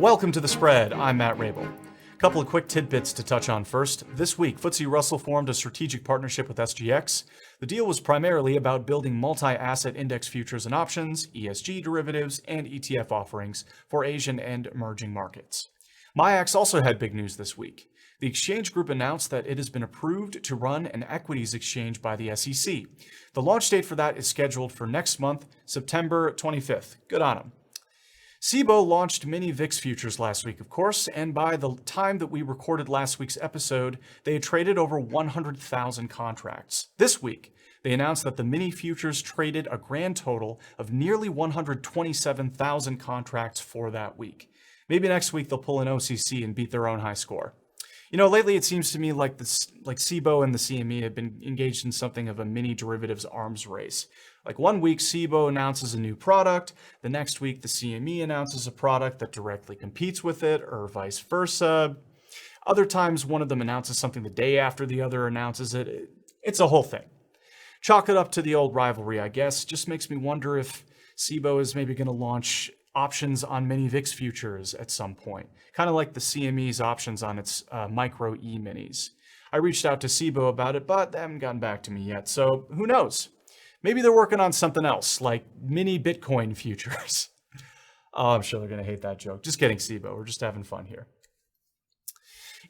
Welcome to The Spread. I'm Matt Rabel. A couple of quick tidbits to touch on first. This week, FTSE Russell formed a strategic partnership with SGX. The deal was primarily about building multi-asset index futures and options, ESG derivatives, and ETF offerings for Asian and emerging markets. MIAX also had big news this week. The exchange group announced that it has been approved to run an equities exchange by the SEC. The launch date for that is scheduled for next month, September 25th. Good on them. Cboe launched mini VIX futures last week, of course, and by the time that we recorded last week's episode, they had traded over 100,000 contracts. This week, they announced that the mini futures traded a grand total of nearly 127,000 contracts for that week. Maybe next week they'll pull an OCC and beat their own high score. You know, lately it seems to me like Cboe and the CME have been engaged in something of a mini derivatives arms race. Like one week Cboe announces a new product, the next week the CME announces a product that directly competes with it, or vice versa. Other times one of them announces something the day after the other announces it. It's a whole thing. Chalk it up to the old rivalry, I guess. Just makes me wonder if Cboe is maybe going to launch options on mini VIX futures at some point, kind of like the CME's options on its micro E-minis. I reached out to Cboe about it, but they haven't gotten back to me yet, so who knows? Maybe they're working on something else, like mini Bitcoin futures. Oh, I'm sure they're going to hate that joke. Just kidding, Cboe. We're just having fun here.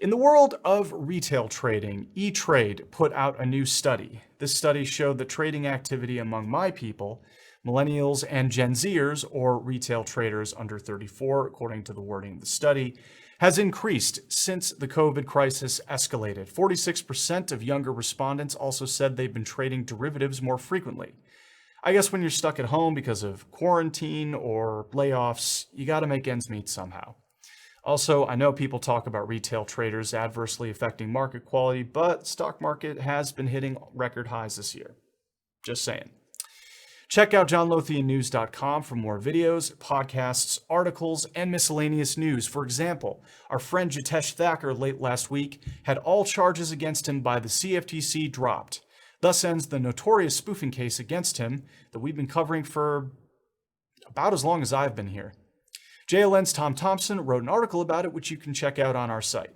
In the world of retail trading, E-Trade put out a new study. This study showed that trading activity among my people, millennials and Gen Zers, or retail traders under 34, according to the wording of the study, has increased since the COVID crisis escalated. 46% of younger respondents also said they've been trading derivatives more frequently. I guess when you're stuck at home because of quarantine or layoffs, you got to make ends meet somehow. Also, I know people talk about retail traders adversely affecting market quality, but stock market has been hitting record highs this year. Just saying. Check out johnlothiannews.com for more videos, podcasts, articles, and miscellaneous news. For example, our friend Jitesh Thacker late last week had all charges against him by the CFTC dropped. Thus ends the notorious spoofing case against him that we've been covering for about as long as I've been here. JLN's Tom Thompson wrote an article about it, which you can check out on our site.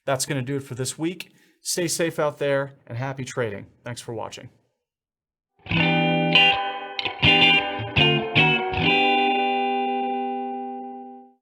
That's going to do it for this week. Stay safe out there and happy trading. Thanks for watching.